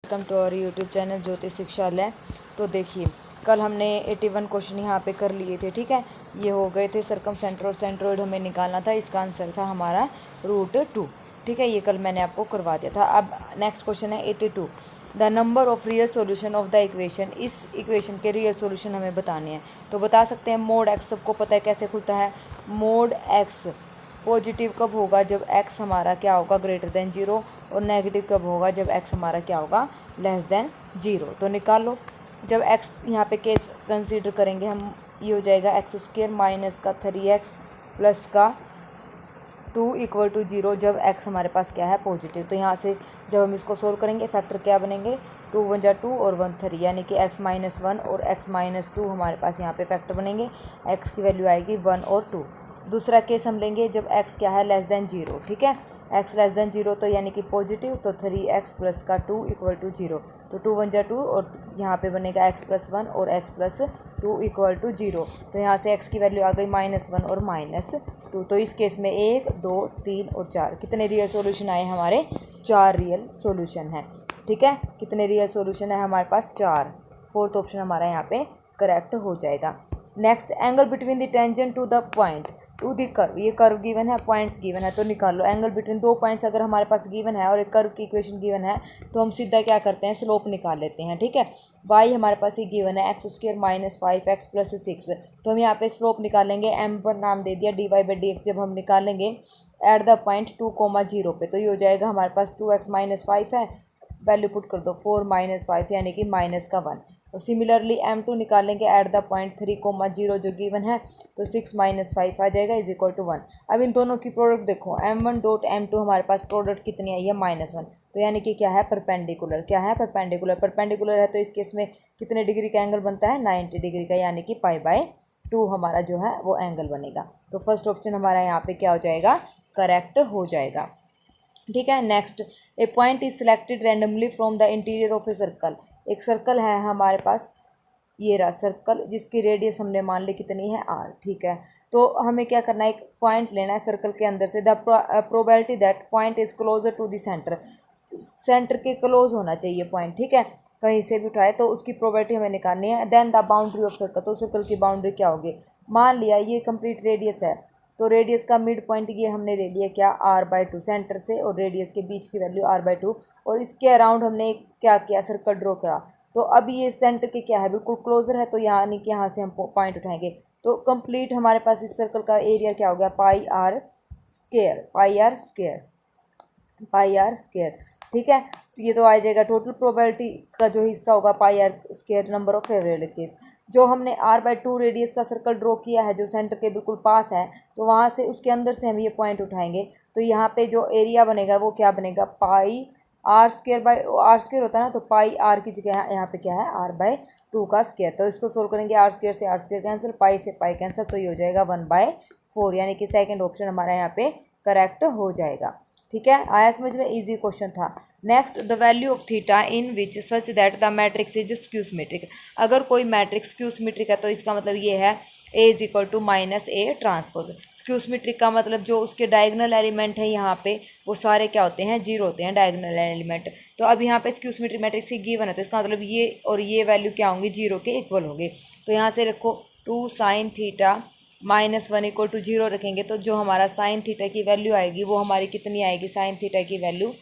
Welcome to our YouTube channel Jyoti Shikshalaya. तो देखिए, कल हमने 81 क्वेश्चन यहाँ पे कर लिए थे। ठीक है, ये हो गए थे सर्कम सेंट्रोइड सेंट्रोइड हमें निकालना था। इसका आंसर था हमारा √2। ठीक है, ये कल मैंने आपको करवा दिया था। अब नेक्स्ट क्वेश्चन है 82। The number of real solution of the equation. इस इक्वेशन के रियल सॉल्यूशन हमें बताने हैं। तो बता सकते हैं मोड एक्स, सबको पता है कैसे खुलता है। मोड एक्स पॉजिटिव कब होगा, जब x हमारा क्या होगा, ग्रेटर देन 0, और नेगेटिव कब होगा, जब x हमारा क्या होगा, लेस देन 0। तो निकालो, जब x यहाँ पे केस कंसीडर करेंगे हम, ये हो जाएगा x² माइनस का 3x प्लस का 2 इक्वल टू 0, जब x हमारे पास क्या है, पॉजिटिव। तो यहाँ से जब हम इसको सोल्व करेंगे, फैक्टर क्या बनेंगे, 2 1 जा 2 और 1 3, यानी कि x-1 और x-2 हमारे पास यहाँ पे फैक्टर बनेंगे। x की वैल्यू आएगी 1 और 2। दूसरा केस हम लेंगे जब x क्या है, लेस देन 0। ठीक है, x लेस देन 0 तो यानी कि पॉजिटिव, तो 3x प्लस का 2 इक्वल टू 0। तो 2 1 जा 2 और यहाँ पे बनेगा x+1 और x+2 इक्वल टू 0। तो यहाँ से x की वैल्यू आ गई -1 और -2। तो इस केस में 1 2 3 और 4 कितने रियल सॉल्यूशन आए हमारे, 4 रियल सॉल्यूशन है। ठीक है, कितने रियल सॉल्यूशन है हमारे पास, 4। फोर्थ ऑप्शन हमारा यहाँ पे करेक्ट हो जाएगा। Next, angle between the tangent to the point to the curve. ये कर्व गिवन है, पॉइंट्स गिवन है, तो निकाल लो। एंगल बिटवीन दो पॉइंट्स अगर हमारे पास गिवन है और एक कर्व की इक्वेशन गिवन है, तो हम सीधा क्या करते हैं, स्लोप निकाल लेते हैं। ठीक है, y हमारे पास ये गिवन है x² माइनस 5x प्लस 6। तो हम यहाँ पे स्लोप निकालेंगे, m1 नाम दे दिया, dy/dx जब हम निकालेंगे एट द पॉइंट 2,0 पे, तो ये हो जाएगा हमारे पास 2x माइनस 5 है, वैल्यू पुट कर दो 4 माइनस 5 यानी कि -1। और सिमिलरली m2 निकालेंगे एट द पॉइंट 3,0 जो गिवन है, तो 6 माइनस 5 आ जाएगा इज इक्वल टू 1। अब इन दोनों की प्रोडक्ट देखो, m1 डॉट m2 हमारे पास प्रोडक्ट कितनी आई है, -1। तो यानी कि क्या है, परपेंडिकुलर। क्या है, परपेंडिकुलर। परपेंडिकुलर है तो इस केस में कितने डिग्री का एंगल बनता है, 90 डिग्री का, यानी कि π/2 हमारा जो है वो एंगल बनेगा। तो फर्स्ट ऑप्शन हमारा यहाँ पे क्या हो जाएगा, करेक्ट हो जाएगा। ठीक है, next, A point is selected randomly from the interior of a circle. एक सर्कल है हमारे पास, ये रहा सर्कल, जिसकी रेडियस हमने मान ली कितनी है, r। ठीक है, तो हमें क्या करना है, एक पॉइंट लेना है सर्कल के अंदर से। The probability that point is closer to the centre. Centre के क्लोज होना चाहिए पॉइंट। ठीक है, कहीं से भी उठाए तो उसकी प्रोबेबिलिटी हमें निकालनी है। Then the boundary of circle, तो सर्कल की बाउंड्री क्या होगी, मान लिया ये कंप्लीट रेडियस है, तो रेडियस का मिड पॉइंट ये हमने ले लिया क्या, r/2, सेंटर से और रेडियस के बीच की वैल्यू r/2, और इसके अराउंड हमने क्या किया, सर्कल ड्रॉ करा। तो अब ये सेंटर के क्या है, बिल्कुल क्लोजर है, तो यानी कि यहाँ से हम पॉइंट उठाएंगे। तो कंप्लीट हमारे पास इस सर्कल का एरिया क्या हो गया, πr²। ठीक है, तो ये तो आ जाएगा टोटल प्रोबेबिलिटी का जो हिस्सा होगा, πr² number of favourable case. जो हमने r/2 रेडियस का सर्कल ड्रॉ किया है, जो सेंटर के बिल्कुल पास है, तो वहाँ से उसके अंदर से हम ये पॉइंट उठाएंगे। तो यहाँ पे जो एरिया बनेगा वो क्या बनेगा, r² होता है ना, तो πr की जगह यहाँ पे क्या है, r/2 का स्क्वायर। तो इसको सोल्व करेंगे, r² से r² कैंसिल, पाई से पाई कैंसिल, तो ये हो जाएगा 1/4, यानी कि सेकेंड ऑप्शन हमारा यहाँ पे करेक्ट हो जाएगा। ठीक है, आया समझ में, इजी क्वेश्चन था। Next, the value of theta in which such that the matrix is skew symmetric. अगर कोई मैट्रिक्स स्क्यू सिमेट्रिक है तो इसका मतलब ये है A is equal to -A transpose. Skew symmetric का मतलब जो उसके डायगोनल एलिमेंट है यहाँ पे, वो सारे क्या होते हैं, 0 होते हैं डायगोनल एलिमेंट। तो अब यहाँ पे स्क्यू सिमेट्रिक मैट्रिक्स ही गिवन है, तो इसका मतलब ये और ये वैल्यू क्या होंगी, 0 के इक्वल होंगे। तो यहाँ से रखो 2 sin थीटा -1 इक्वल टू 0 रखेंगे, तो जो हमारा साइन थीटा की वैल्यू आएगी वो हमारी कितनी आएगी, साइन थीटा की वैल्यू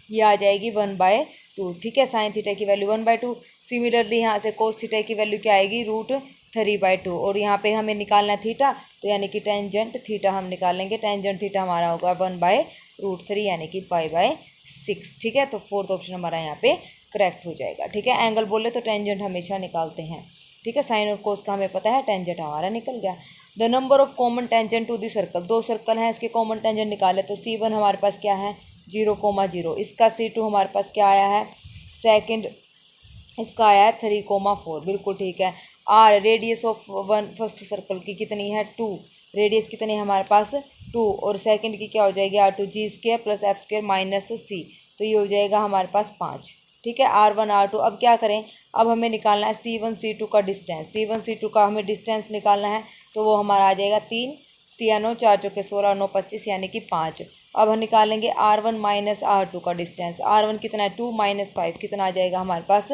ये आ जाएगी 1/2। ठीक है, साइन थीटा की वैल्यू 1/2। सिमिलरली यहाँ से कोस थीटा की वैल्यू क्या आएगी, √3/2। और यहाँ पे हमें निकालना है थीटा, तो यानी कि टेंजेंट थीटा हम निकालेंगे। टेंजेंट थीटा हमारा होगा 1/√3 यानी कि π/6। ठीक है, तो फोर्थ ऑप्शन हमारा यहाँ पे करेक्ट हो जाएगा। ठीक है, एंगल बोले तो टेंजेंट हमेशा निकालते हैं। ठीक है, साइन और कोस का हमें पता है, टेंजेंट हमारा निकल गया। The number of common tangent to the circle. दो सर्कल हैं, इसके कॉमन टेंजेंट निकाले, तो C1 हमारे पास क्या है, 0,0। इसका C2 हमारे पास क्या आया है, सेकंड इसका आया है 3,4। बिल्कुल ठीक है। R radius of first circle की कितनी है, 2। रेडियस कितनी है हमारे पास, 2, और सेकंड की क्या हो जाएगी, r2g² plus f² minus c। तो ये हो जाएगा हमारे पास 5। ठीक है, r1 r2। अब क्या करें, अब हमें निकालना है C1 C2 का डिस्टेंस। C1 C2 का हमें डिस्टेंस निकालना है, तो वो हमारा आ जाएगा 3 3 9 4 चौके 16 9 25 यानी कि 5। अब हम निकालेंगे R1 माइनस R2 का डिस्टेंस। R1 कितना है 2 माइनस 5 कितना आ जाएगा हमारे पास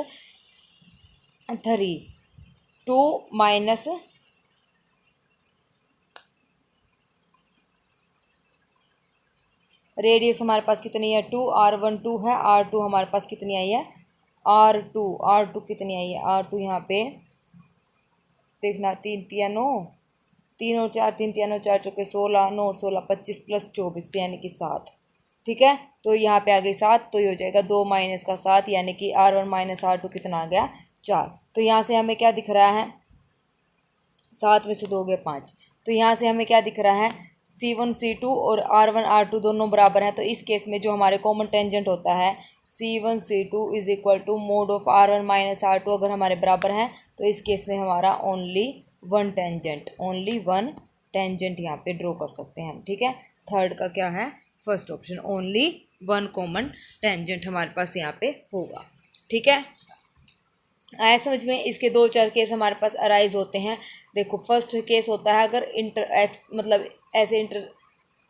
3। 2 माइनस रेडियस हमारे पास कितनी है 2, R1 2 है, R2 हमारे पास कितनी आई है R2 कितनी आई है R2 यहाँ पे देखना 3 3 9 3 और 4 3 3 4 चौके 16 9 और 16 25 प्लस 24 यानी कि 7। ठीक है, तो यहाँ पे आ गई 7, तो ये हो जाएगा 2 माइनस का 7 यानी कि R1 माइनस R2 कितना आ गया 4। तो यहाँ से हमें क्या दिख रहा है 7 में से 2 गए 5। तो यहाँ से हमें क्या दिख रहा है C1 C2 और R1 R2 दोनों बराबर हैं। तो इस केस में जो हमारे कॉमन टेंजेंट होता है C1 C2 is equal to mod of R1 minus R2 अगर हमारे बराबर हैं तो इस केस में हमारा ओनली वन टेंजेंट यहाँ पे ड्रॉ कर सकते हैं हम। ठीक है, थर्ड का क्या है first option, only one common tangent हमारे पास यहाँ पे होगा। ठीक है, आया समझ में। इसके 2-4 केस हमारे पास अराइज होते हैं। देखो फर्स्ट केस होता है अगर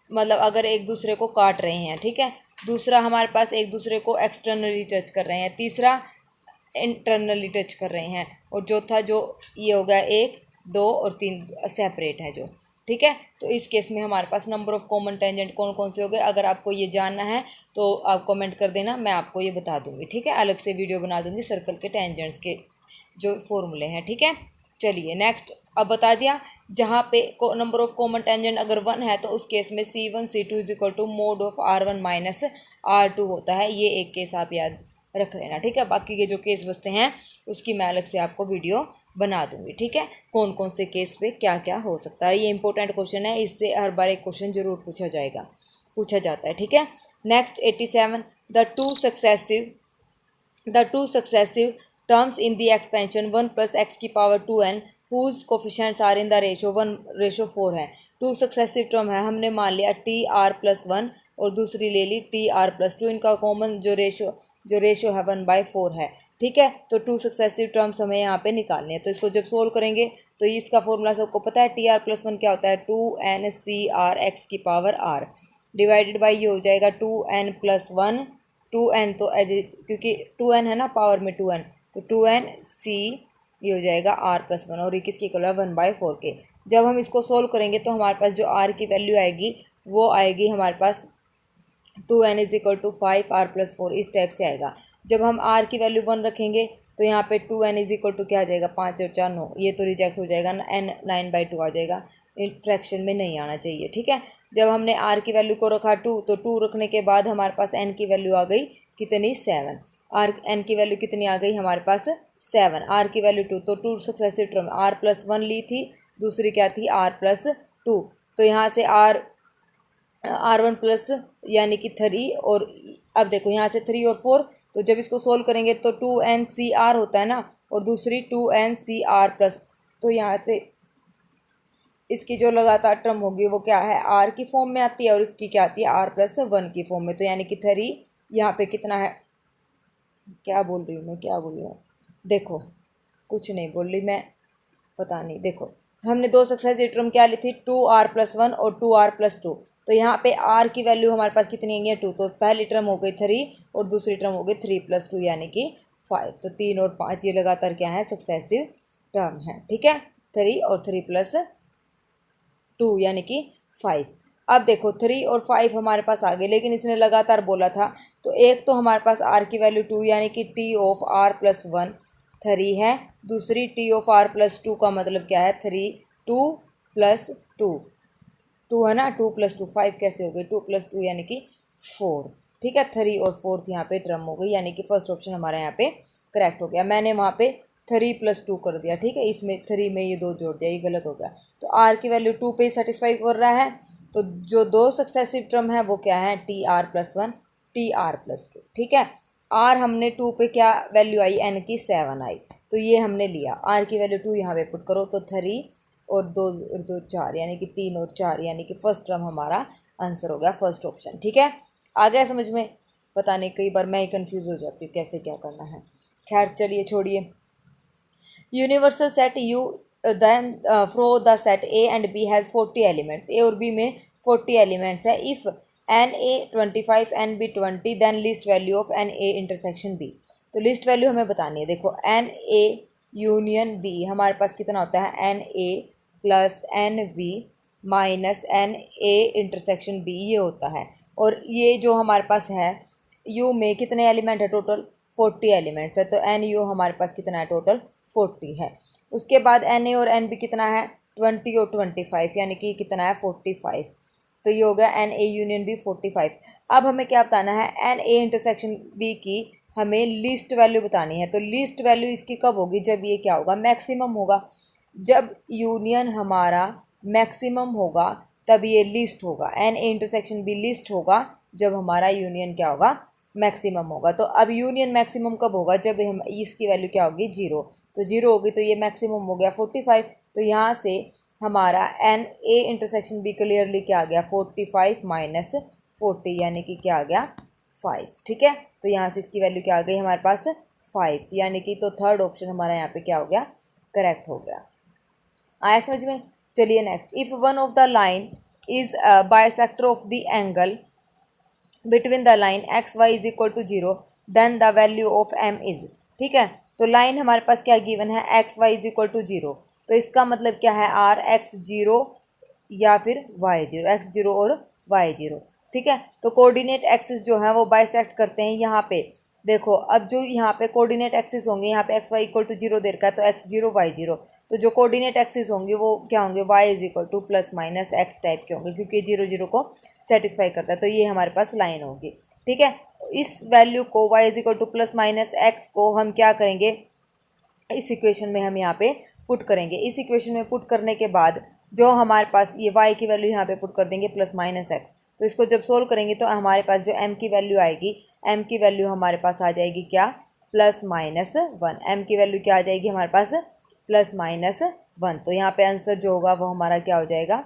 मतलब अगर एक दूसरे को काट रहे हैं। ठीक है, दूसरा हमारे पास एक दूसरे को एक्सटर्नली टच कर रहे हैं, तीसरा इंटरनली टच कर रहे हैं, और चौथा जो ये हो गया 1 2 और 3 सेपरेट है जो। ठीक है, तो इस केस में हमारे पास नंबर ऑफ कॉमन टेंजेंट कौन कौन से हो गए अगर आपको ये जानना है तो आप कमेंट कर देना, मैं आपको ये बता दूंगी। ठीक है, अलग से वीडियो बना दूंगी सर्कल के टेंजेंट्स के जो फॉर्मूले हैं। ठीक है, चलिए नेक्स्ट। अब बता दिया जहाँ पे नंबर ऑफ कॉमन टेंजेंट अगर 1 है तो उस केस में C1 C2 is equal to mod of R1 minus R2 होता है। ये एक केस आप याद रख लेना। ठीक है, बाकी के जो केस बचते हैं उसकी मैं अलग से आपको वीडियो बना दूंगी। ठीक है, कौन कौन से केस पे क्या क्या हो सकता है, ये इंपॉर्टेंट क्वेश्चन है, इससे हर बार एक क्वेश्चन जरूर पूछा जाता है। ठीक है, next 87 the two successive terms in the expansion 1 plus x की power 2n whose coefficients are in the ratio 1:4 है। 2 सक्सेसिव टर्म है, हमने मान लिया TR+1 और दूसरी ले ली TR+2, इनका कॉमन जो रेशो है 1/4 है। ठीक है, तो 2 सक्सेसिव टर्म्स हमें यहाँ पे निकालने हैं। तो इसको जब सोल्व करेंगे तो इसका फॉर्मूला सबको पता है, TR+1 क्या होता है 2n x की पावर r डिवाइडेड बाई ये हो जाएगा 2n+1 2n तो क्योंकि 2n है ना पावर में 2n, तो 2n c ये हो जाएगा r+1 और ये किसकी इक्वल है 1/4 के। जब हम इसको सोल्व करेंगे तो हमारे पास जो r की वैल्यू आएगी वो आएगी हमारे पास 2n is equal to 5r+4 इस टाइप से आएगा। जब हम r की वैल्यू 1 रखेंगे तो यहाँ पे 2n इज इक्वल टू क्या आ जाएगा 5 और 4 9, ये तो रिजेक्ट हो जाएगा ना, n 9/2 आ जाएगा, फ्रैक्शन में नहीं आना चाहिए। ठीक है, जब हमने r की वैल्यू को रखा 2 तो 2 रखने के बाद हमारे पास n की वैल्यू आ गई कितनी 7, n की वैल्यू कितनी आ गई हमारे पास 7, r की वैल्यू 2, तो 2 सक्सेसिव टर्म r+1 ली थी, दूसरी क्या थी r+2, तो यहाँ से R1 प्लस यानी कि 3 और अब देखो यहाँ से 3 और 4, तो जब इसको सोल्व करेंगे तो 2nCr होता है ना, और दूसरी 2nCr+, तो यहाँ से इसकी जो लगातार टर्म होगी वो क्या है r की फॉर्म में आती है और इसकी क्या आती है r+1 की फॉर्म में। तो यानी कि 3 यहाँ पे कितना है, क्या बोल रही हूँ देखो कुछ नहीं बोल रही मैं, पता नहीं। देखो हमने 2 सक्सेसिव टर्म क्या ली थी 2r+1 और 2r+2, तो यहाँ पे r की वैल्यू हमारे पास कितनी है 2, तो पहली टर्म हो गई 3 और दूसरी टर्म हो गई 3+2 यानी कि 5, तो 3 और 5 ये लगातार क्या है सक्सेसिव टर्म है। ठीक है, 3 और 3+2 यानी कि 5। अब देखो 3 और 5 हमारे पास आ गए, लेकिन इसने लगातार बोला था, तो एक तो हमारे पास r की वैल्यू 2 यानी कि T(r+1) 3 है, दूसरी T(r+2) का मतलब क्या है 3 2 है ना, 2+2 5 कैसे हो गई 2+2 यानी कि 4। ठीक है, 3 और 4 यहाँ पे टर्म हो गई, यानी कि फर्स्ट ऑप्शन हमारा यहाँ पे करेक्ट हो गया। मैंने वहाँ पे 3+2 कर दिया। ठीक है, इसमें 3 में ये 2 जोड़ दिया, ये गलत हो गया। तो r की वैल्यू 2 पे सेटिस्फाई कर रहा है, तो जो 2 सक्सेसिव टर्म है वो क्या है TR+1 TR+2। ठीक है, r हमने 2 पे क्या वैल्यू आई n की 7 आई, तो ये हमने लिया, r की वैल्यू 2 यहाँ पे पुट करो तो 3 और 2 4 यानी कि 3 और 4 यानी कि फर्स्ट टर्म हमारा आंसर हो गया फर्स्ट ऑप्शन। ठीक है, आ गया समझ में? पता नहीं कई बार मैं ही कंफ्यूज हो जाती हूँ कैसे क्या करना है। खैर चलिए छोड़िए। Universal set U then from the set A and B has 40 elements, A और बी में 40 एलिमेंट्स है। If n A 25 n B 20 then least value of n A intersection B. तो लिस्ट वैल्यू हमें बतानी है। देखो एन ए यूनियन बी हमारे पास कितना होता है, n A plus n B minus n A intersection B ये होता है। और ये जो हमारे पास है यू में कितने एलिमेंट है, टोटल 40 एलिमेंट्स है। तो एन यू हमारे पास कितना है, टोटल 40 है। उसके बाद एन ए और एन बी कितना है, 20 और 25 यानी कि कितना है 45। तो ये हो गया एन ए यूनियन बी 45। अब हमें क्या बताना है, एन ए इंटरसेक्शन बी की हमें लीस्ट वैल्यू बतानी है। तो लीस्ट वैल्यू इसकी कब होगी, जब ये क्या होगा, मैक्सिमम होगा। जब यूनियन हमारा मैक्सिमम होगा तब ये लिस्ट होगा। N A intersection B list होगा जब हमारा यूनियन क्या होगा, मैक्सिमम होगा। तो अब यूनियन मैक्सिमम कब होगा, जब हम इसकी वैल्यू क्या होगी, 0। तो 0 होगी तो ये मैक्सिमम हो गया 45। तो यहाँ से हमारा n A intersection B clearly क्या आ गया, 45 माइनस 40 यानी कि क्या आ गया, 5। ठीक है, तो यहाँ से इसकी वैल्यू क्या आ गई हमारे पास, 5 यानी कि तो थर्ड ऑप्शन हमारा यहाँ पे क्या हो गया, करेक्ट हो गया। आया समझ में। चलिए next, if one of the line is bisector of the angle between the line x y is equal to 0 then the value of m is. ठीक है, तो लाइन हमारे पास क्या गिवन है, x y is equal to 0। तो इसका मतलब क्या है, आर एक्स 0 या फिर वाई 0, एक्स 0 और वाई 0। ठीक है, तो कोऑर्डिनेट एक्सिस जो है वो बाइसेक्ट करते हैं यहाँ पे। देखो अब जो यहाँ पे कोऑर्डिनेट एक्सिस होंगे, यहाँ पे एक्स वाई इक्वल टू 0 दे रखा है तो एक्स 0 वाई 0। तो जो कोऑर्डिनेट एक्सिस होंगे वो क्या होंगे, y is equal to plus minus x type के होंगे, क्योंकि 0 0 को सेटिस्फाई करता है। तो ये हमारे पास लाइन होगी। ठीक है, इस वैल्यू को y is equal to plus minus x को हम क्या करेंगे, इस इक्वेशन में हम यहाँ पे पुट करेंगे। इस इक्वेशन में पुट करने के बाद जो हमारे पास ये y की वैल्यू यहाँ पे पुट कर देंगे प्लस माइनस एक्स। तो इसको जब सोल्व करेंगे तो हमारे पास जो m की वैल्यू आएगी, m की वैल्यू हमारे पास आ जाएगी क्या, प्लस माइनस 1। m की वैल्यू क्या आ जाएगी हमारे पास, प्लस माइनस 1। तो यहाँ पे आंसर जो होगा वो हमारा क्या हो जाएगा,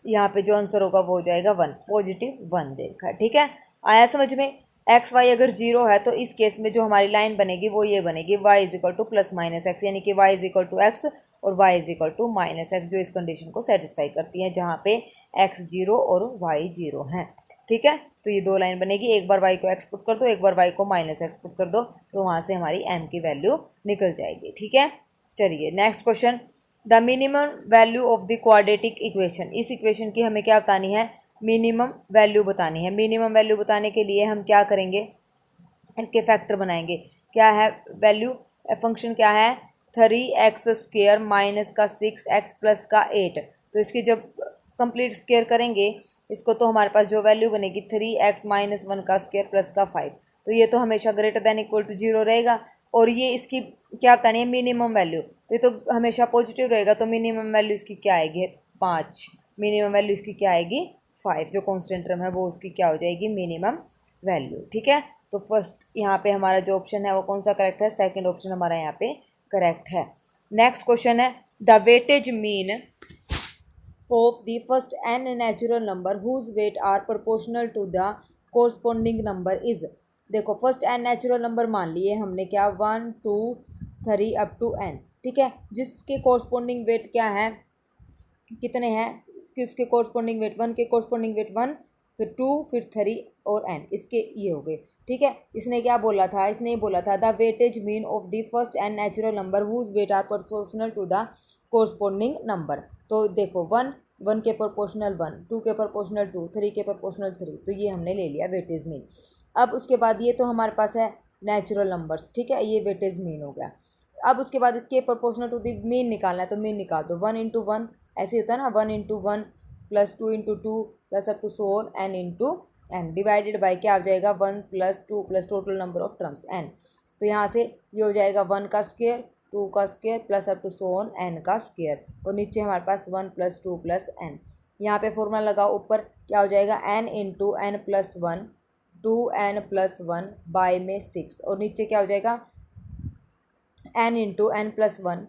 यहाँ पे जो आंसर होगा वो हो जाएगा 1, पॉजिटिव 1 दे रखा है। ठीक है, आया समझ में। एक्स वाई अगर 0 है तो इस केस में जो हमारी लाइन बनेगी वो ये बनेगी, y is equal to plus minus x, यानी कि y is equal to x और y is equal to minus x, जो इस कंडीशन को सेटिस्फाई करती है, जहाँ पे एक्स 0 और वाई 0 हैं। ठीक है, तो ये दो लाइन बनेगी, एक बार वाई को एक्स पुट कर दो, एक बार वाई को माइनस एक्स पुट कर दो, तो वहाँ से हमारी एम की वैल्यू निकल जाएगी। ठीक है, चलिए next question, the minimum value of the quadratic equation. इस इक्वेशन की हमें क्या बतानी है, मिनिमम वैल्यू बतानी है। मिनिमम वैल्यू बताने के लिए हम क्या करेंगे, इसके फैक्टर बनाएंगे। क्या है वैल्यू, फंक्शन क्या है, 3x² माइनस का 6x प्लस का 8। तो इसकी जब कंप्लीट स्क्वायर करेंगे इसको, तो हमारे पास जो वैल्यू बनेगी 3x माइनस 1 का स्क्वायर प्लस का 5। तो ये तो हमेशा ग्रेटर देन इक्वल टू 0 रहेगा। और ये इसकी क्या बतानी है, मिनिमम वैल्यू। तो ये तो हमेशा पॉजिटिव रहेगा, तो मिनिमम वैल्यू इसकी क्या आएगी, 5। मिनिमम वैल्यू इसकी क्या आएगी, 5। जो कॉन्स्टेंट टर्म है वो उसकी क्या हो जाएगी, मिनिमम वैल्यू। ठीक है, तो फर्स्ट यहाँ पे हमारा जो ऑप्शन है वो कौन सा करेक्ट है, सेकंड ऑप्शन हमारा यहाँ पे करेक्ट है। नेक्स्ट क्वेश्चन है, the weightage mean of the first n natural number whose weight are proportional to the corresponding number is. देखो फर्स्ट n नेचुरल नंबर मान लिए हमने, क्या 1 2 3 अप टू n। ठीक है, जिसके कोरस्पॉन्डिंग वेट क्या है, कितने हैं, किसके कोरस्पॉन्डिंग वेट, 1 के कोरस्पॉन्डिंग वेट 1, फिर 2, फिर 3 और n, इसके ये हो गए। ठीक है, इसने क्या बोला था, इसने ये बोला था the weightage mean of the first n natural number whose weight are proportional to the corresponding number. तो देखो 1 के प्रोपोर्शनल 1, 2 के प्रोपोर्शनल 2, 3 के प्रोपोर्शनल 3, तो ये हमने ले लिया वेटेज मीन। अब उसके बाद ये तो हमारे पास है नेचुरल नंबर्स। ठीक है, ये वेटेज मीन हो गया। अब उसके बाद इसके प्रोपोर्शनल टू द मीन निकालना है, तो मीन निकाल दो, 1 इंटू 1 ऐसे होता है ना, 1 into 1 plus 2 into 2 plus up to so on n into n divided by क्या आ जाएगा, 1 plus 2 plus total number of terms n। तो यहाँ से ये हो जाएगा 1 का स्क्वायर, 2 का square plus up to so on n का स्क्वायर, और नीचे हमारे पास 1 प्लस 2 प्लस n। यहाँ पे फॉर्मूला लगाओ, ऊपर क्या हो जाएगा, n into n plus 1 2n plus 1 by में 6, और नीचे क्या हो जाएगा n इंटू n प्लस 1।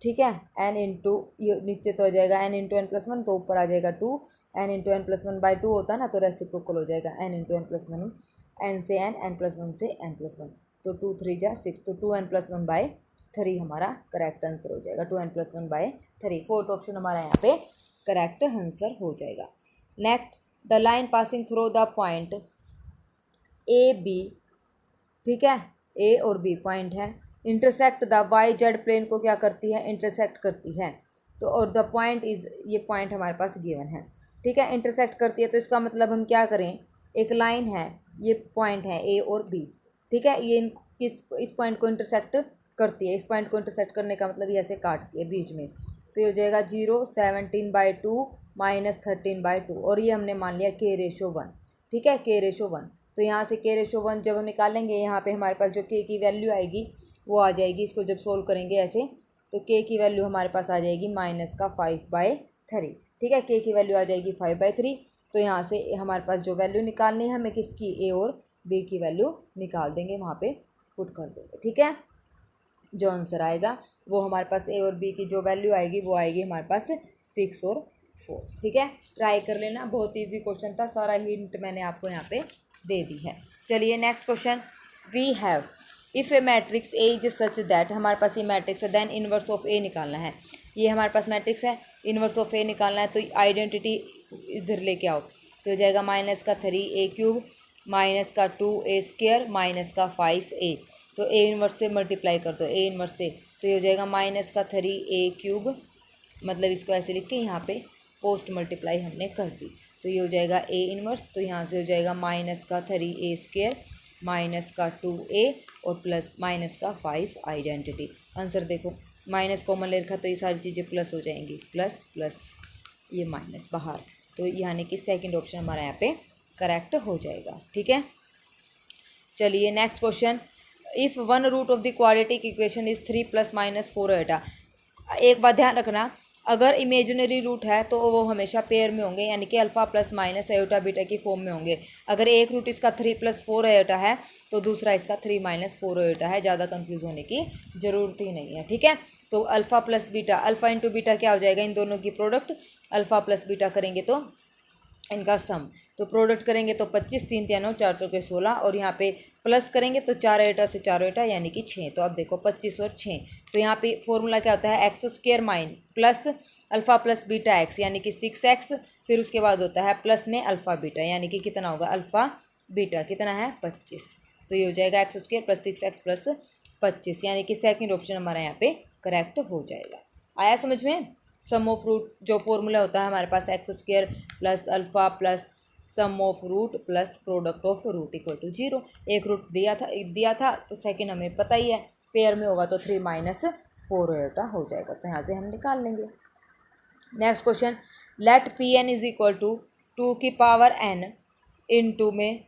ठीक है, n इंटू ये नीचे तो हो जाएगा n इंटू n प्लस 1, तो ऊपर आ जाएगा 2, n into n plus 1 by 2 होता है ना, तो रेसिप्रोकल हो जाएगा n into n plus 1, n से n प्लस 1 से n प्लस 1, तो 2 3 जा 6, तो 2n प्लस 1 बाय 3 हमारा करेक्ट आंसर हो जाएगा, 2n plus 1 bye 3। Fourth option हमारा यहाँ पे करेक्ट आंसर हो जाएगा। Next the line passing through the point A B, ठीक है, ए और बी पॉइंट है, intersect the y z plane को क्या करती है, इंटरसेक्ट करती है। तो और द पॉइंट इज़, ये पॉइंट हमारे पास गिवन है, ठीक है, इंटरसेक्ट करती है। तो इसका मतलब हम क्या करें, एक लाइन है, ये पॉइंट है ए और बी, ठीक है, ये इस पॉइंट को इंटरसेक्ट करती है। इस पॉइंट को इंटरसेक्ट करने का मतलब ये ऐसे काटती है बीच में। तो ये हो जाएगा 0 17/2 -13/2 और ये हमने मान लिया k/1, ठीक है, k/1। तो यहाँ से k/1 जब हम निकालेंगे, यहाँ पे हमारे पास जो k की वैल्यू आएगी वो आ जाएगी, इसको जब सोल्व करेंगे ऐसे, तो k की वैल्यू हमारे पास आ जाएगी -5/3, ठीक है, k की वैल्यू आ जाएगी 5/3। तो यहाँ से हमारे पास जो वैल्यू निकालनी है हमें किसकी, a और b की वैल्यू निकाल देंगे, वहाँ पे पुट कर देंगे, ठीक है। जो आंसर आएगा वो हमारे पास a और b की जो वैल्यू आएगी वो आएगी हमारे पास 6 और 4, ठीक है। ट्राई कर लेना, बहुत इजी क्वेश्चन था, सारा हिंट मैंने आपको यहाँ पे दे दी है। चलिए next question, we have if a matrix A is such that, हमारे पास ये मैट्रिक्स है, देन इनवर्स ऑफ ए निकालना है। ये हमारे पास मैट्रिक्स है, इनवर्स ऑफ ए निकालना है, तो आइडेंटिटी इधर लेके आओ। तो हो जाएगा -3a³ -2a² -5a। तो ए इनवर्स से मल्टीप्लाई कर दो, ए इनवर्स से, तो ये हो जाएगा -3a³, मतलब इसको ऐसे लिख के यहाँ पे पोस्ट मल्टीप्लाई हमने कर दी। तो ये हो जाएगा ए इनवर्स, तो यहाँ से हो जाएगा -3a² -2a और प्लस -5 आइडेंटिटी। आंसर देखो, माइनस कॉमन ले रखा तो ये सारी चीज़ें प्लस हो जाएंगी, प्लस प्लस ये माइनस बाहर, तो यानी कि सेकंड ऑप्शन हमारा यहाँ पे करेक्ट हो जाएगा, ठीक है। चलिए next question, if one root of the quadratic equation is 3 ± 4 एटा। एक बात ध्यान रखना, अगर इमेजिनरी रूट है तो वो हमेशा पेयर में होंगे, यानी कि अल्फ़ा प्लस माइनस एटा बीटा की फॉर्म में होंगे। अगर एक रूट इसका 3 + 4 एटा है तो दूसरा इसका 3 - 4 एटा है, ज़्यादा कंफ्यूज होने की ज़रूरत ही नहीं है, ठीक है। तो alpha plus beta, alpha into beta क्या हो जाएगा, इन दोनों की प्रोडक्ट, अल्फ़ा प्लस बीटा करेंगे तो इनका सम, तो प्रोडक्ट करेंगे तो 25, 3 × 9 4 × 16, और यहाँ पे प्लस करेंगे तो 4 एटा से 4 एटा यानी कि 6। तो अब देखो 25 और 6, तो यहाँ पे फॉर्मूला क्या होता है, x² plus alpha plus beta x यानी कि 6x, फिर उसके बाद होता है प्लस में अल्फ़ा बीटा, यानी कि कितना होगा, अल्फ़ा बीटा कितना है 25। तो ये हो जाएगा x² + 6x + 25, यानी कि सेकेंड ऑप्शन हमारा यहाँ पे करेक्ट हो जाएगा। आया समझ में। सम ऑफ रूट जो फॉर्मूला होता है हमारे पास, x² + alpha plus sum of root plus product of root = 0। एक रूट दिया था तो सेकंड हमें पता ही है, पेयर में होगा तो 3 - 4 एटा हो जाएगा, तो यहाँ से हम निकाल लेंगे। Next question, let Pn = 2n into में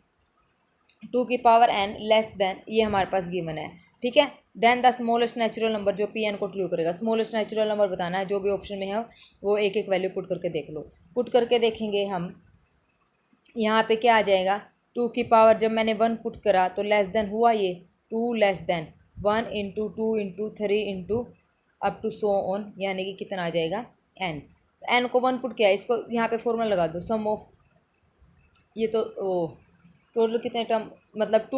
2n लेस देन, ये हमारे पास गिवन है, ठीक है। Then the smallest natural number, जो Pn को ट्रू करेगा, स्मॉलेस्ट नेचुरल नंबर बताना है, जो भी ऑप्शन में है वो एक एक वैल्यू पुट करके देख लो। पुट करके देखेंगे हम, यहाँ पे क्या आ जाएगा, 2 की पावर, जब मैंने 1 पुट करा तो लेस देन हुआ, ये 2 less than 1 × 2 × 3 × up to so on, यानी कि कितना आ जाएगा n। तो n को 1 पुट किया, इसको यहाँ पे फॉर्मूला लगा दो, सम ऑफ, ये तो ओ टोटल कितने टर्म, मतलब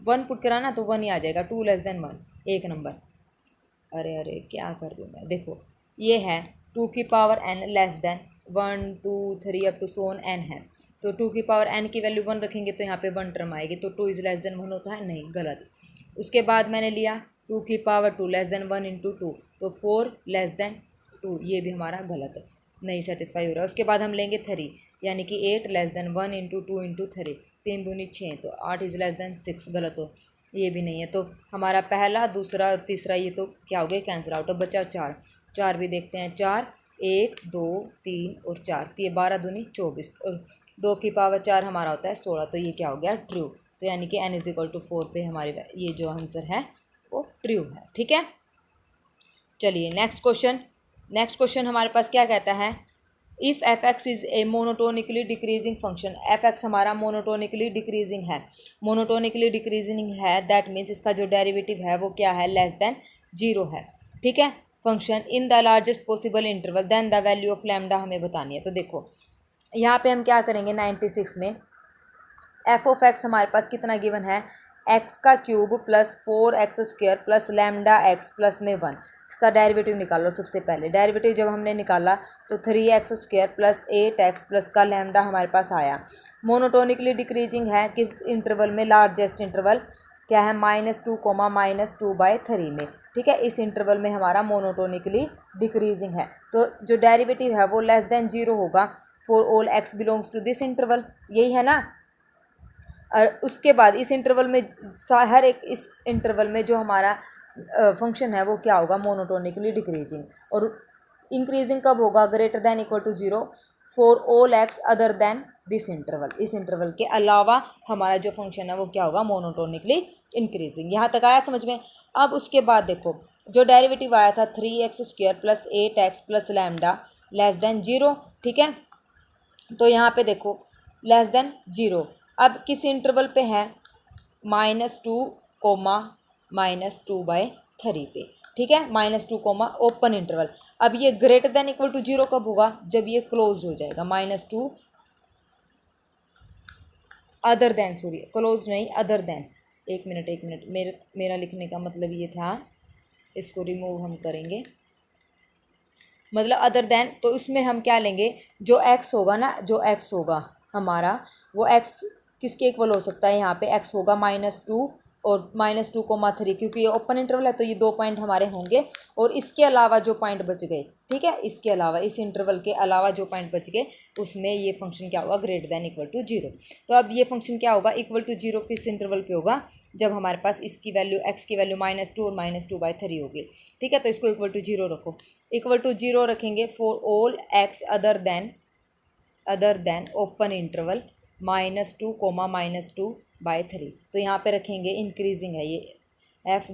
1 पुट करा ना तो 1 ही आ जाएगा, 2 लेस देन 1 एक नंबर। अरे क्या कर रही हूँ मैं, देखो ये है 2 की power n less than 1 2 3 up to so on n है, तो 2 की पावर n की वैल्यू 1 रखेंगे तो यहाँ पे 1 टर्म आएगी, तो 2 इज़ लेस देन 1 होता है, नहीं गलत। उसके बाद मैंने लिया 2 की पावर 2 लेस देन 1 × 2, तो 4 लेस देन 2, ये भी हमारा गलत है, नहीं सेटिस्फाई हो रहा है। उसके बाद हम लेंगे 3, यानी कि 8 लेस देन 1 × 2 × 3, 3 दूनी 6, तो 8 इज़ लेस देन 6, गलत हो, ये भी नहीं है। तो हमारा पहला, दूसरा और तीसरा ये तो क्या हो गया, कैंसिल आउट, अब बचा 4 भी देखते हैं, 4 1 2 3 और 4, तो ये 12 दूनी 24, और 2 की पावर 4 हमारा होता है 16, तो ये क्या हो गया, ट्रू। तो यानी कि n = 4 पे हमारी ये जो आंसर है वो ट्रू है, ठीक है। चलिए नेक्स्ट क्वेश्चन हमारे पास क्या कहता है, if f(x) is a monotonically decreasing function, f(x) हमारा मोनोटोनिकली डिक्रीजिंग है, मोनोटोनिकली डिक्रीजिंग है, दैट मीन्स इसका जो डेरिवेटिव है वो क्या है, लेस देन 0 है, ठीक है। Function in the largest possible interval, then the value of lambda हमें बतानी है। तो देखो यहाँ पे हम क्या करेंगे, 96 में f(x) हमारे पास कितना गिवन है, एक्स का cube plus 4x² plus lambda x plus में 1, इसका डेरिवेटिव निकालो। सबसे पहले डेरिवेटिव जब हमने निकाला तो 3x² प्लस 8x प्लस का लैम्डा हमारे पास आया। मोनोटोनिकली डिक्रीजिंग है किस इंटरवल में? लार्जेस्ट इंटरवल क्या है? -2 -2/3 में, ठीक है। इस इंटरवल में हमारा मोनोटोनिकली डिक्रीजिंग है, तो जो डेरिवेटिव है वो लेस देन 0 होगा for all x belongs to this interval, यही है ना। और उसके बाद इस इंटरवल में हर एक इस इंटरवल में जो हमारा फंक्शन है वो क्या होगा? Monotonically decreasing. और इंक्रीजिंग कब होगा? Greater than equal to 0 for all x other than this interval, इस इंटरवल के अलावा हमारा जो फंक्शन है वो क्या होगा? Monotonically increasing. यहाँ तक आया समझ में? अब उसके बाद देखो जो डेरिवेटिव आया था 3x² plus 8x plus lambda less than 0, ठीक है। तो यहाँ पे देखो लेस देन 0, अब किस इंटरवल पे है? -2 -2/3 पे, ठीक है। -2 ओपन इंटरवल। अब ये ग्रेटर देन इक्वल टू 0 कब होगा? जब ये क्लोज हो जाएगा। -2 अदर देन, सॉरी क्लोज नहीं, अदर देन। एक मिनट, मेरा लिखने का मतलब ये था, इसको रिमूव हम करेंगे, मतलब अदर देन। तो इसमें हम क्या लेंगे? जो x होगा ना, जो x होगा हमारा, वो x किसके इक्वल हो सकता है? यहाँ पे x होगा -2 और -2,3, क्योंकि ये ओपन इंटरवल है तो ये 2 पॉइंट हमारे होंगे। और इसके अलावा जो पॉइंट बच गए, ठीक है, इसके अलावा इस इंटरवल के अलावा जो पॉइंट बच गए उसमें ये फंक्शन क्या होगा? Greater than equal to 0। तो अब ये फंक्शन क्या होगा? इक्वल टू 0 किस इंटरवल पे होगा? जब हमारे पास इसकी वैल्यू x की वैल्यू -2 और -2/3 होगी, ठीक है। तो इसको इक्वल टू 0 रखो। इक्वल टू 0 रखेंगे for all x other then open interval -2 -2/3। तो यहाँ पे रखेंगे इंक्रीजिंग है ये f'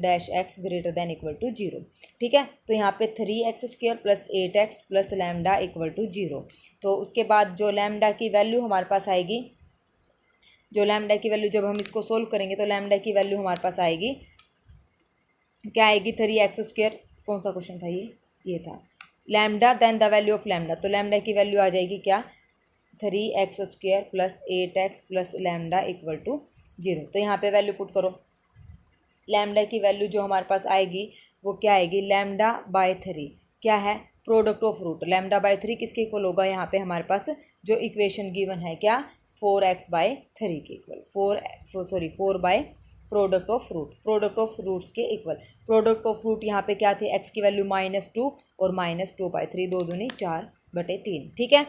greater than equal to 0, ठीक है। तो यहाँ पे 3x² plus 8x plus lambda equal to 0। तो उसके बाद जो लैम्डा की वैल्यू हमारे पास आएगी, जो लैम्डा की वैल्यू जब हम इसको सोल्व करेंगे तो लैम्डा की वैल्यू हमारे पास आएगी, क्या आएगी? 3x², कौन सा क्वेश्चन था ये था lambda then the value of lambda. तो लैम्डा की वैल्यू आ जाएगी क्या? 3x² plus 8x plus lambda equal to 0। तो यहाँ पे वैल्यू पुट करो। लैम्डा की वैल्यू जो हमारे पास आएगी वो क्या आएगी? λ/3 क्या है? Product of root. λ/3 किसके इक्वल होगा? यहाँ पे हमारे पास जो इक्वेशन गिवन है क्या? 4x/3 के equal, 4 by product of roots के इक्वल। प्रोडक्ट ऑफ रूट यहाँ पे क्या थे? x की वैल्यू -2 और -2/3, 2 दूनी 4/3, ठीक है।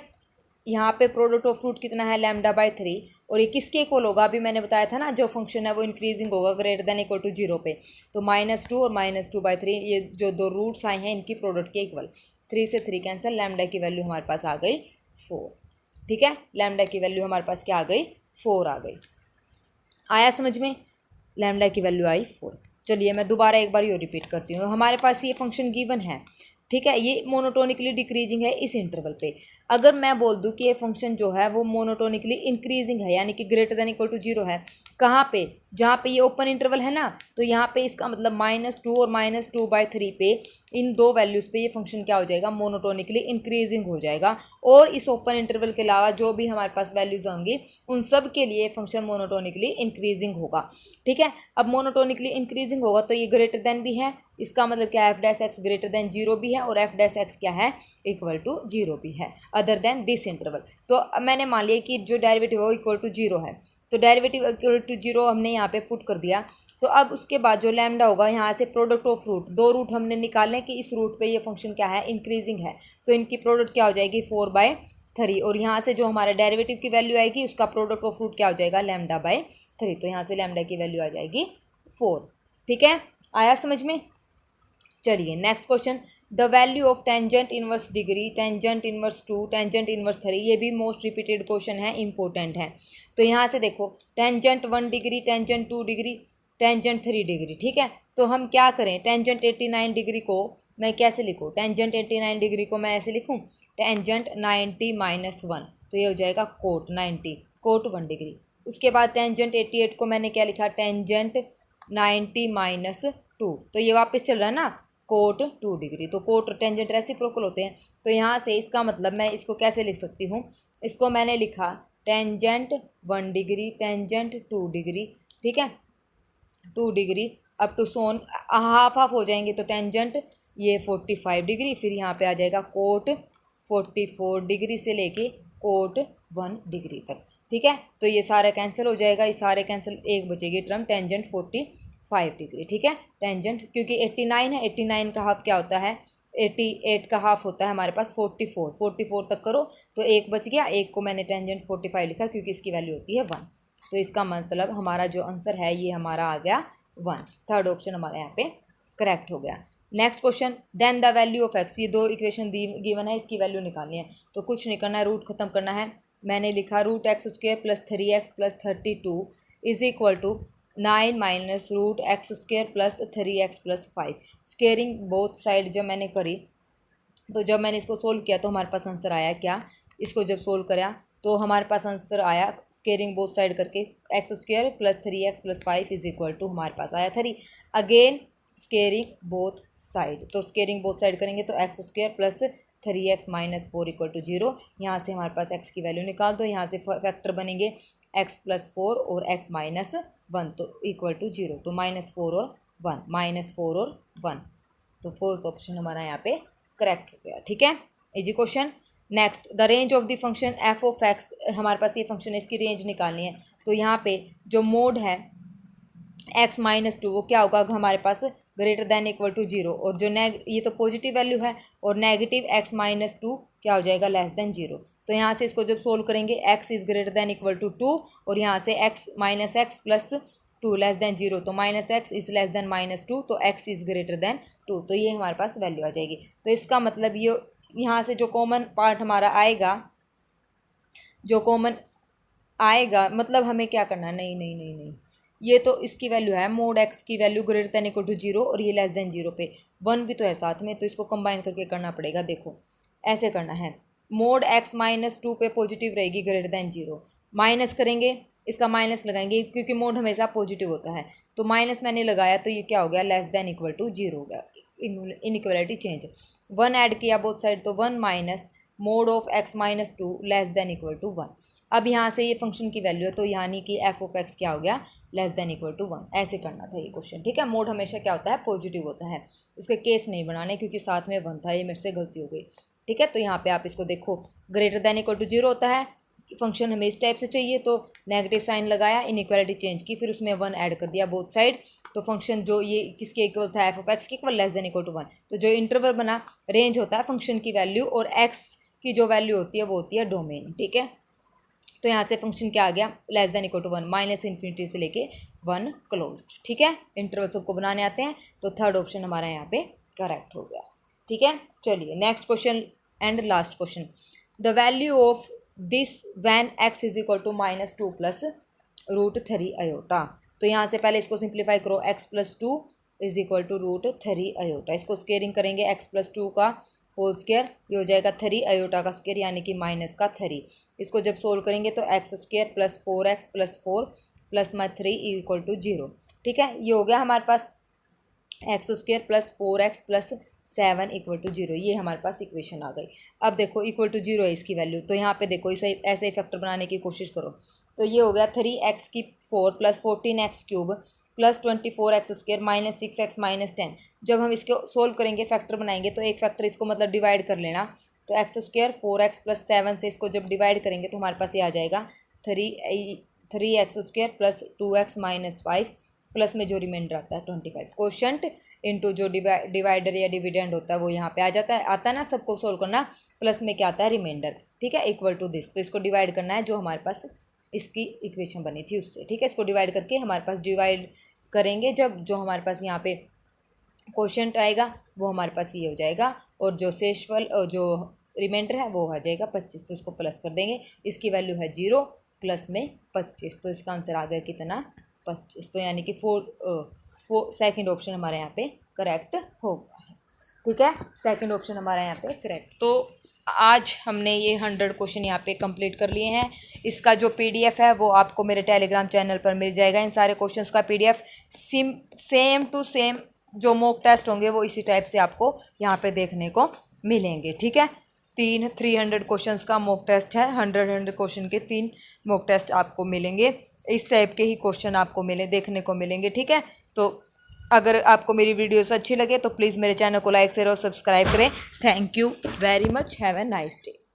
यहाँ पे प्रोडक्ट ऑफ रूट कितना है? λ/3। और ये किसके इक्वल होगा? अभी मैंने बताया था ना, जो फंक्शन है वो इंक्रीजिंग होगा ग्रेटर देन इक्वल टू 0 पे। तो -2 और -2/3 ये जो दो रूट्स आए हैं इनकी प्रोडक्ट के इक्वल। 3 से 3 कैंसिल, लैम्डा की वैल्यू हमारे पास आ गई 4, ठीक है। लैम्डा की वैल्यू हमारे पास क्या आ गई? 4 आ गई। आया समझ में? लैम्डा की वैल्यू आई 4। चलिए मैं दोबारा एक बार ये रिपीट करती हूँ। हमारे पास ये फंक्शन गिवन है, ठीक है, ये मोनोटोनिकली डिक्रीजिंग है इस इंटरवल पे। अगर मैं बोल दूं कि ये फंक्शन जो है वो मोनोटोनिकली इंक्रीजिंग है, यानी कि ग्रेटर देन इक्वल टू 0 है, कहाँ पे? जहाँ पे ये ओपन इंटरवल है ना, तो यहाँ पे इसका मतलब -2 और -2/3 पे, इन दो वैल्यूज़ पे ये फंक्शन क्या हो जाएगा? मोनोटोनिकली इंक्रीजिंग हो जाएगा। और इस ओपन इंटरवल के अलावा जो भी हमारे पास वैल्यूज़ होंगी उन सब के लिए फंक्शन मोनोटोनिकली इंक्रीजिंग होगा, ठीक है। अब मोनोटोनिकली इंक्रीजिंग होगा तो ये ग्रेटर देन भी है, इसका मतलब क्या है? f' ग्रेटर देन 0 भी है और f' क्या है? इक्वल टू 0 भी है अदर देन दिस इंटरवल। तो अब मैंने मान लिया कि जो डेरिवेटिव है वो इक्वल टू 0 है, तो डेरिवेटिव इक्वल टू 0 हमने यहाँ पे पुट कर दिया। तो अब उसके बाद जो लैम्डा होगा, यहाँ से प्रोडक्ट ऑफ रूट, दो रूट हमने निकालने कि इस रूट पे ये फंक्शन क्या है? इंक्रीजिंग है, तो इनकी प्रोडक्ट क्या हो जाएगी? 4/3। और यहाँ से जो हमारा डेरिवेटिव की वैल्यू आएगी उसका प्रोडक्ट ऑफ रूट क्या हो जाएगा? λ/3। तो यहाँ से लैम्डा की वैल्यू आ जाएगी 4, ठीक है। आया समझ में? चलिए next question, the value of tangent inverse degree, tangent inverse 2, tangent inverse 3, ये भी मोस्ट रिपीटेड क्वेश्चन है, इंपॉर्टेंट है। तो यहाँ से देखो tangent 1 degree, tangent 2 degree, tangent 3 degree, ठीक है। तो हम क्या करें? टेंजेंट 89 डिग्री को मैं कैसे लिखूँ? टेंजेंट 89 डिग्री को मैं ऐसे लिखूँ, टेंजेंट 90 - 1, तो ये हो जाएगा कोट 90, कोट 1 डिग्री। उसके बाद टेंजेंट 88 को मैंने क्या लिखा? टेंजेंट 90 - 2, तो ये वापस चल रहा है ना, कोट 2 डिग्री। तो कोट टेंजेंट रेसिप्रोकल होते हैं, तो यहाँ से इसका मतलब मैं इसको कैसे लिख सकती हूँ? इसको मैंने लिखा टेंजेंट 1 डिग्री, टेंजेंट 2 डिग्री, ठीक है। 2 degree up to so on half half हो जाएंगे तो टेंजेंट ये 45 डिग्री, फिर यहाँ पे आ जाएगा कोट 44 डिग्री से लेके कोट 1 डिग्री तक। ठीक है, तो ये सारा कैंसिल हो जाएगा, ये सारे कैंसिल, एक बचेगी टर्म टेंजेंट 45 डिग्री। ठीक है, टेंजेंट क्योंकि 89 है, 89 का हाफ क्या होता है, 88 का हाफ होता है हमारे पास 44 तक करो तो एक बच गया, एक को मैंने टेंजेंट 45 लिखा क्योंकि इसकी वैल्यू होती है 1। तो इसका मतलब हमारा जो आंसर है ये हमारा आ गया 1। थर्ड ऑप्शन हमारा यहाँ पे करेक्ट हो गया। Next question, then the value of x, ये 2 इक्वेशन गिवन है, इसकी वैल्यू निकालनी है। तो कुछ नहीं करना है, रूट खत्म करना है। मैंने लिखा root x square plus 3x प्लस 32 is equal to 9 minus root x square plus 3x प्लस 5। स्केयरिंग बोथ साइड जब मैंने करी तो जब मैंने इसको सोल्व किया तो हमारे पास आंसर आया क्या, इसको जब सोल्व करा तो हमारे पास आंसर आया स्केयरिंग बोथ साइड करके एक्स स्क्वेयर प्लस 3x प्लस 5 इज इक्वल टू हमारे पास आया 3। अगेन स्केयरिंग बोथ साइड, तो स्केयरिंग बोथ साइड करेंगे तो x square plus 3x minus 4 equal to 0। यहाँ से हमारे पास x की वैल्यू निकाल दो, यहाँ से फैक्टर बनेंगे x प्लस 4 और x माइनस 1 तो इक्वल टू 0। तो -4 और 1, -4 और 1, तो फोर्थ ऑप्शन हमारा यहाँ पे करेक्ट हो गया। ठीक है, easy question. Next, the range of the function F of x, हमारे पास ये फंक्शन है, इसकी रेंज निकालनी है। तो यहाँ पे जो मोड है x माइनस 2 वो क्या होगा हमारे पास ग्रेटर दैन इक्वल टू 0, और जो ये तो पॉजिटिव वैल्यू है और नेगेटिव x माइनस 2 क्या हो जाएगा लेस देन 0। तो यहाँ से इसको जब सोल्व करेंगे x is greater than equal to 2 और यहाँ से x minus x plus 2 less than 0, तो minus x is less than -2 तो x इज़ ग्रेटर दैन 2, तो ये हमारे पास वैल्यू आ जाएगी। तो इसका मतलब ये यहाँ से जो कॉमन पार्ट हमारा आएगा, जो कॉमन आएगा मतलब हमें क्या करना है, नहीं, ये तो इसकी वैल्यू है मोड एक्स की value greater than equal to 0 और ये लेस देन 0 पे 1 भी तो है साथ में, तो इसको कंबाइन करके करना पड़ेगा। देखो ऐसे करना है, मोड x माइनस 2 पे पॉजिटिव रहेगी ग्रेटर दैन 0, माइनस करेंगे, इसका माइनस लगाएंगे क्योंकि मोड हमेशा पॉजिटिव होता है, तो माइनस मैंने लगाया तो ये क्या हो गया लेस देन इक्वल टू 0 हो गया, इनइक्वालिटी चेंज। 1 ऐड किया बोथ साइड तो 1 minus mod of x minus 2 less than equal to 1। अब यहाँ से ये फंक्शन की वैल्यू है तो यानी कि f ऑफ x क्या हो गया लेस देन इक्वल टू 1। ऐसे करना था ये क्वेश्चन। ठीक है, मोड हमेशा क्या होता है पॉजिटिव होता है, इसके केस नहीं बनाने क्योंकि साथ में 1 था, ये मेरे से गलती हो गई। ठीक है, तो यहाँ पे आप इसको देखो ग्रेटर देन इक्वल टू 0 होता है, फंक्शन हमें इस टाइप से चाहिए तो नेगेटिव साइन लगाया, इनइक्वालिटी चेंज की, फिर उसमें 1 ऐड कर दिया बोथ साइड, तो फंक्शन जो ये किसके इक्वल था f ऑफ x के equal less than equal to 1। तो जो इंटरवल बना रेंज होता है फंक्शन की वैल्यू और x की जो वैल्यू होती है वो होती है डोमेन। ठीक है, तो यहाँ से फंक्शन क्या आ गया less than equal to 1, minus infinity से लेके 1 क्लोज्ड। ठीक है, इंटरवल सबको बनाने आते हैं, तो थर्ड ऑप्शन हमारा यहाँ पे करेक्ट हो गया। ठीक है, चलिए next question and last question, the value of this when x is equal to -2 plus √3 iota. तो यहाँ से पहले इसको सिंप्लीफाई करो, x plus 2 is equal to √3 iota, इसको स्केयरिंग करेंगे x प्लस 2 का होल स्क्वायर, ये हो जाएगा 3 आयोटा का स्क्वायर यानी कि -3। इसको जब सोल्व करेंगे तो x square plus 4x plus 4 plus में 3 इक्वल टू 0। ठीक है, ये हो गया हमारे पास x square plus 4x plus 7 equal to 0, ये हमारे पास इक्वेशन आ गई। अब देखो इक्वल टू 0 है इसकी वैल्यू, तो यहाँ पे देखो इसे ऐसे ही फैक्टर बनाने की कोशिश करो, तो ये हो गया 3x की 4 plus 14x cube plus 24x square minus 6x minus 10। जब हम इसको सोल्व करेंगे फैक्टर बनाएंगे तो एक फैक्टर इसको मतलब डिवाइड कर लेना, तो x स्क्वायर 4x प्लस 7 से इसको जब डिवाइड करेंगे तो हमारे पास ये आ जाएगा 3x square plus 2x minus 5 plus में जो रिमाइंडर आता है 25। क्वोशंट इनटू जो डिवाइडर या डिविडेंड होता है वो यहाँ पे आ जाता है, आता है ना, सबको सोल्व करना, प्लस में क्या आता है रिमाइंडर। ठीक है, इक्वल टू दिस, तो इसको डिवाइड करना है जो हमारे पास इसकी इक्वेशन बनी थी उससे। ठीक है, इसको डिवाइड करके हमारे पास डिवाइड करेंगे जब, जो हमारे पास यहाँ पे क्वोशंट आएगा वो हमारे पास ये हो जाएगा, और जो शेषफल जो रिमाइंडर है वो आ जाएगा 25, तो इसको प्लस कर देंगे, इसकी वैल्यू है 0 प्लस में 25, तो इसका आंसर आ गया कितना 25, तो यानी कि 4 सेकेंड ऑप्शन हमारे यहाँ पे करेक्ट होगा। ठीक है, सेकंड ऑप्शन हमारा यहाँ पे करेक्ट। तो आज हमने ये 100 क्वेश्चन यहाँ पे कंप्लीट कर लिए हैं। इसका जो PDF है वो आपको मेरे टेलीग्राम चैनल पर मिल जाएगा। इन सारे क्वेश्चंस का PDF सेम टू सेम जो मॉक टेस्ट होंगे वो इसी टाइप से आपको यहाँ पे देखने को मिलेंगे। ठीक है, 300 क्वेश्चंस का मॉक टेस्ट है। 100 क्वेश्चन के 3 मॉक टेस्ट आपको मिलेंगे। इस टाइप के ही क्वेश्चन आपको देखने को मिलेंगे, ठीक है। तो अगर आपको मेरी वीडियोस अच्छी लगे तो प्लीज़ मेरे चैनल को लाइक शेयर और सब्सक्राइब करें। Thank you very much. Have a nice day.